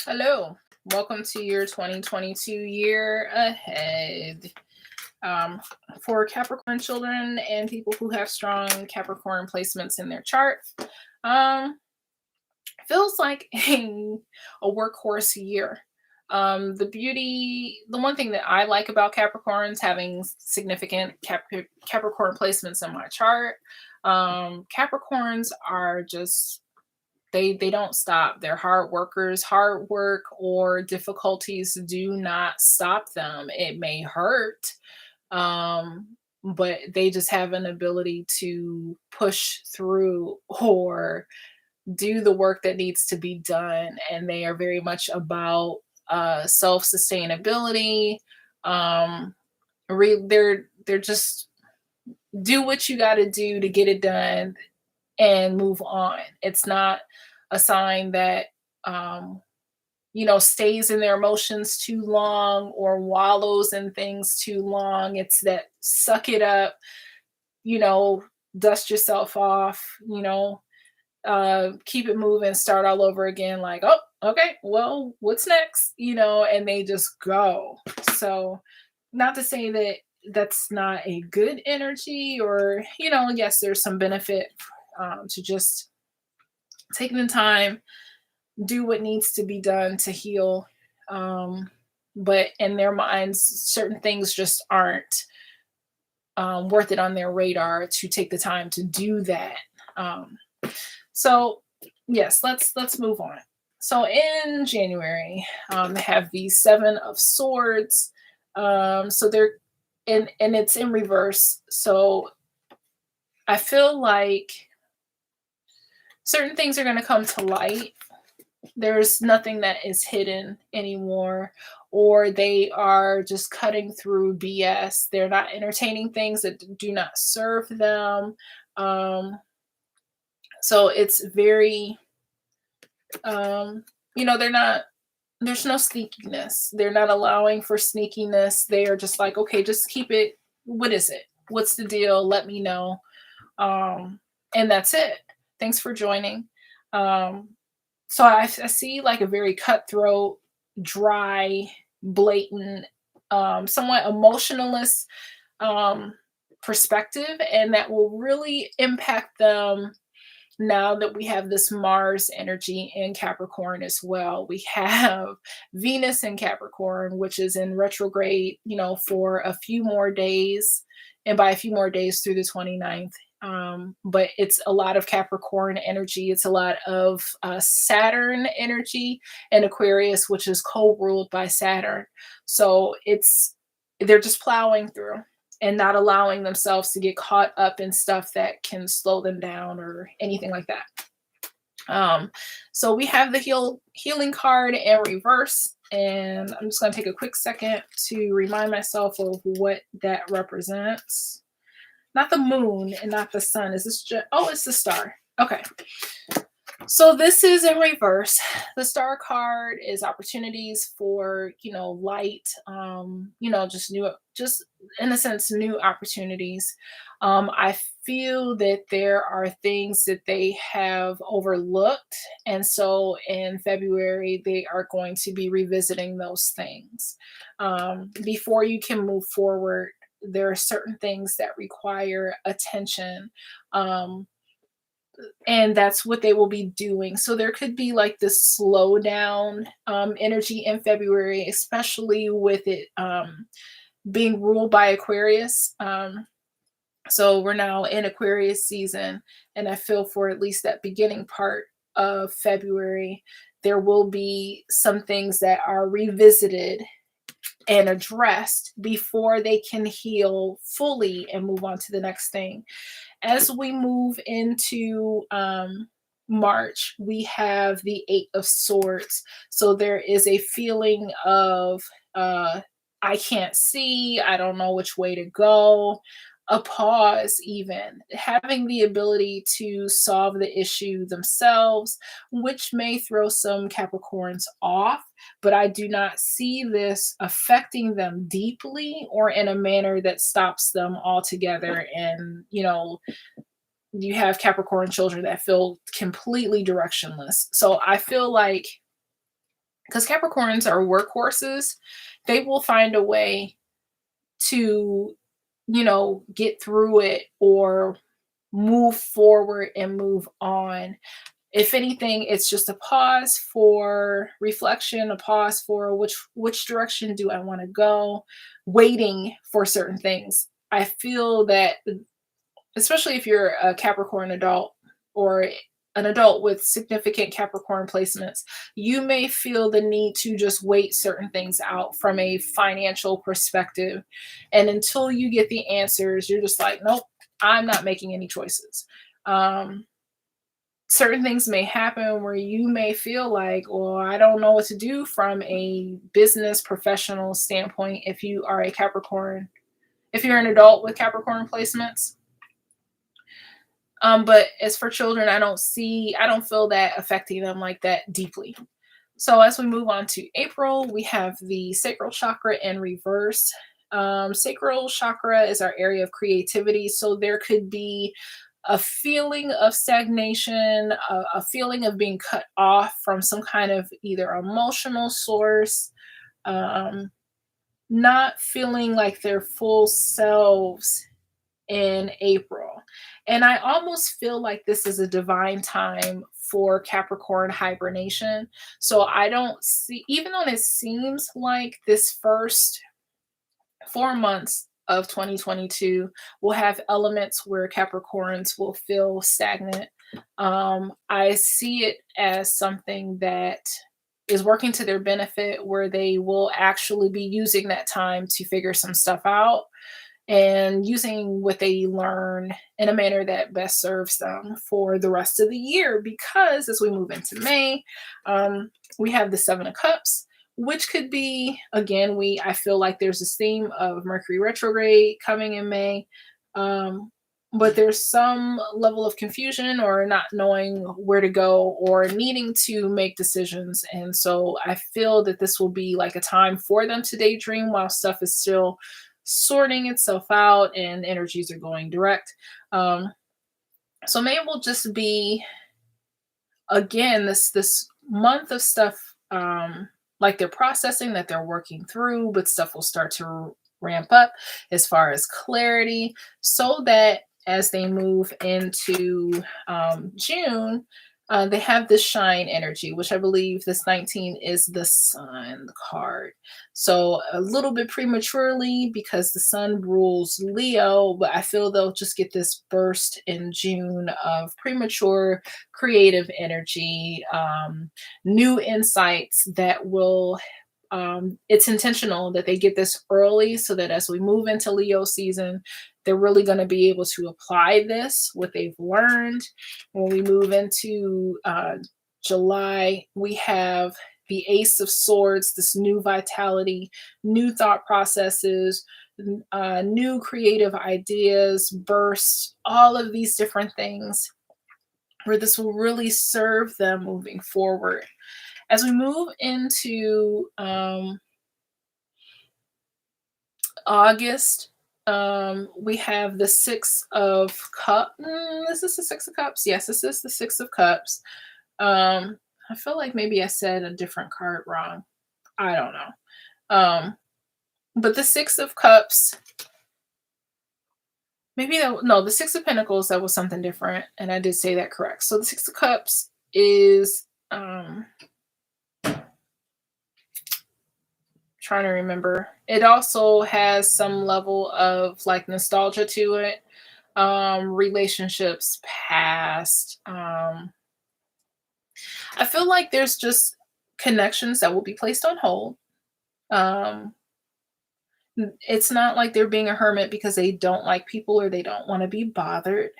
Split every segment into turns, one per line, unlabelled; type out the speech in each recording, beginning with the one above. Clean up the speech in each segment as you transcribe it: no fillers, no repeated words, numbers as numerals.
Hello, welcome to your 2022 year ahead. Um, for Capricorn children and people who have strong Capricorn placements in their chart, um, feels like a workhorse year. The one thing that I like about Capricorns having significant Capricorn placements in my chart, Capricorns are just they don't stop. They're hard workers. Hard work or difficulties do not stop them. It may hurt, um, but they just have an ability to push through or do the work that needs to be done. And they are very much about self sustainability. Um, they're just do what you got to do to get it done and move on. It's not a sign that stays in their emotions too long or wallows in things too long. It's that suck it up, you know, dust yourself off, keep it moving, start all over again, like, oh, okay, well, what's next? And they just go. So, not to say that that's not a good energy, or, yes, there's some benefit to just taking the time, do what needs to be done to heal. But in their minds, certain things just aren't worth it on their radar to take the time to do that. So yes, let's move on. So in January, they have the Seven of Swords. So they're and it's in reverse. So I feel like certain things are going to come to light. There's nothing that is hidden anymore, or they are just cutting through BS. They're not entertaining things that do not serve them. So it's very, they're not, there's no sneakiness. They're not allowing for sneakiness. They are just like, okay, just keep it. What is it? What's the deal? Let me know. And that's it. Thanks for joining. So I see like a very cutthroat, dry, blatant, somewhat emotionalist perspective, and that will really impact them now that we have this Mars energy in Capricorn as well. We have Venus in Capricorn, which is in retrograde, for a few more days, and by a few more days through the 29th. But it's a lot of Capricorn energy. It's a lot of Saturn energy and Aquarius, which is co-ruled by Saturn. So they're just plowing through and not allowing themselves to get caught up in stuff that can slow them down or anything like that. So we have the healing card in reverse, and I'm just going to take a quick second to remind myself of what that represents. Not the moon and not the sun. Is this just, oh, it's the star. Okay. So this is in reverse. The star card is opportunities for, light, just in a sense, new opportunities. I feel that there are things that they have overlooked. And so in February, they are going to be revisiting those things. Before you can move forward, there are certain things that require attention. And that's what they will be doing. So there could be like this slowdown energy in February, especially with it being ruled by Aquarius. So we're now in Aquarius season, and I feel for at least that beginning part of February, there will be some things that are revisited and addressed before they can heal fully and move on to the next thing. As we move into March, we have the Eight of Swords. So there is a feeling of I can't see, I don't know which way to go, a pause, even having the ability to solve the issue themselves, which may throw some Capricorns off. But I do not see this affecting them deeply or in a manner that stops them altogether. And, you have Capricorn children that feel completely directionless. So I feel like because Capricorns are workhorses. They will find a way to, get through it or move forward and move on. If anything, it's just a pause for reflection, a pause for which direction do I want to go, waiting for certain things. I feel that, especially if you're a Capricorn adult or an adult with significant Capricorn placements, you may feel the need to just wait certain things out from a financial perspective. And until you get the answers, you're just like, nope, I'm not making any choices. Um, Certain things may happen where you may feel like, well, I don't know what to do from a business professional standpoint if you are a Capricorn, if you're an adult with Capricorn placements. But as for children, I don't feel that affecting them like that deeply. So as we move on to April, we have the sacral chakra in reverse. Sacral chakra is our area of creativity. So there could be a feeling of stagnation, a feeling of being cut off from some kind of either emotional source, um, not feeling like their full selves in April. And I almost feel like this is a divine time for Capricorn hibernation. So I don't see, even though it seems like this first 4 months of 2022 will have elements where Capricorns will feel stagnant. I see it as something that is working to their benefit, where they will actually be using that time to figure some stuff out and using what they learn in a manner that best serves them for the rest of the year. Because as we move into May, we have the Seven of Cups, which could be, again, I feel like there's this theme of Mercury retrograde coming in May. But there's some level of confusion or not knowing where to go or needing to make decisions. And so I feel that this will be like a time for them to daydream while stuff is still sorting itself out and energies are going direct. So May will just be, again, this month of stuff, like they're processing, that they're working through, but stuff will start to ramp up as far as clarity, so that as they move into June, they have this shine energy, which I believe this 19 is the sun card. So a little bit prematurely, because the sun rules Leo, but I feel they'll just get this burst in June of premature creative energy, new insights that will, it's intentional that they get this early so that as we move into Leo season, they're really going to be able to apply this, what they've learned. When we move into July, we have the Ace of Swords, this new vitality, new thought processes, new creative ideas, bursts, all of these different things, where this will really serve them moving forward. As we move into August, we have the Six of Cups. This is the Six of Cups. Yes, this is the Six of Cups. I feel like maybe I said a different card wrong. I don't know. But the Six of Cups, the Six of Pentacles, that was something different, and I did say that correct. So the Six of Cups is trying to remember. It also has some level of like nostalgia to it. Relationships past. I feel like there's just connections that will be placed on hold. It's not like they're being a hermit because they don't like people or they don't want to be bothered,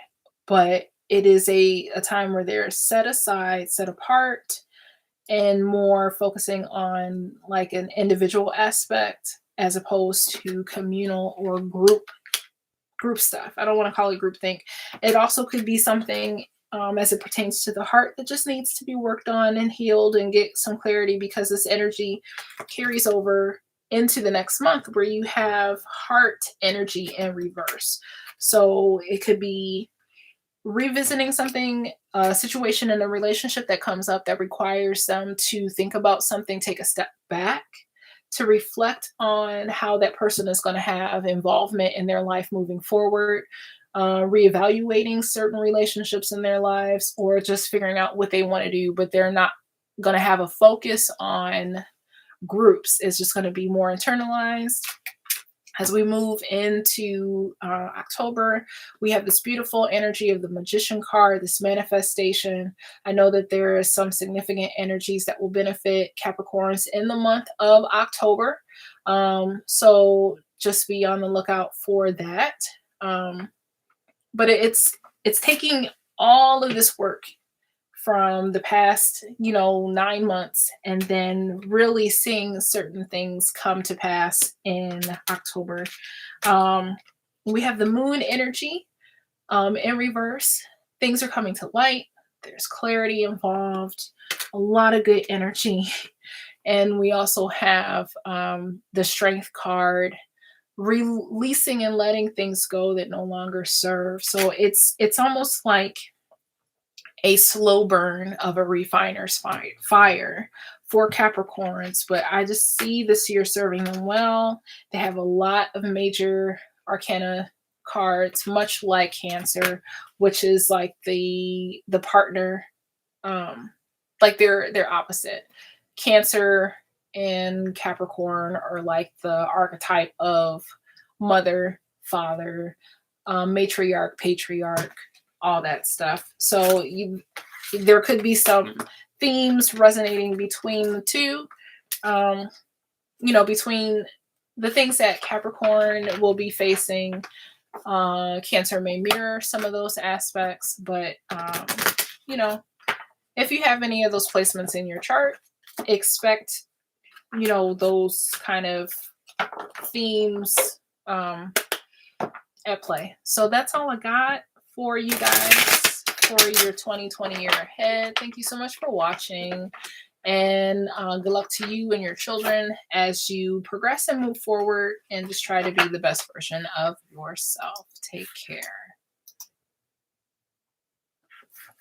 but it is a time where they're set aside, set apart, and more focusing on like an individual aspect as opposed to communal or group stuff. I don't want to call it groupthink. It also could be something, as it pertains to the heart, that just needs to be worked on and healed and get some clarity, because this energy carries over into the next month where you have heart energy in reverse. So it could be revisiting something, a situation in a relationship that comes up that requires them to think about something, take a step back to reflect on how that person is going to have involvement in their life moving forward, reevaluating certain relationships in their lives, or just figuring out what they want to do, but they're not going to have a focus on groups. It's just going to be more internalized. As we move into October, we have this beautiful energy of the Magician card, this manifestation. I know that there is some significant energies that will benefit Capricorns in the month of October. So just be on the lookout for that. Um, but it's taking all of this work from the past, 9 months, and then really seeing certain things come to pass in October. Um, we have the moon energy in reverse. Things are coming to light. There's clarity involved, a lot of good energy. And we also have the strength card, releasing and letting things go that no longer serve. So it's almost like a slow burn of a refiner's fire for Capricorns, but I just see this year serving them well. They have a lot of major arcana cards, much like Cancer, which is like the partner, like they're opposite. Cancer and Capricorn are like the archetype of mother, father, matriarch, patriarch, all that stuff. So there could be some themes resonating between the two. Between the things that Capricorn will be facing, Cancer may mirror some of those aspects, but if you have any of those placements in your chart, expect those kind of themes at play. So that's all I got for you guys for your 2020 year ahead. Thank you so much for watching, and good luck to you and your children as you progress and move forward and just try to be the best version of yourself. Take care.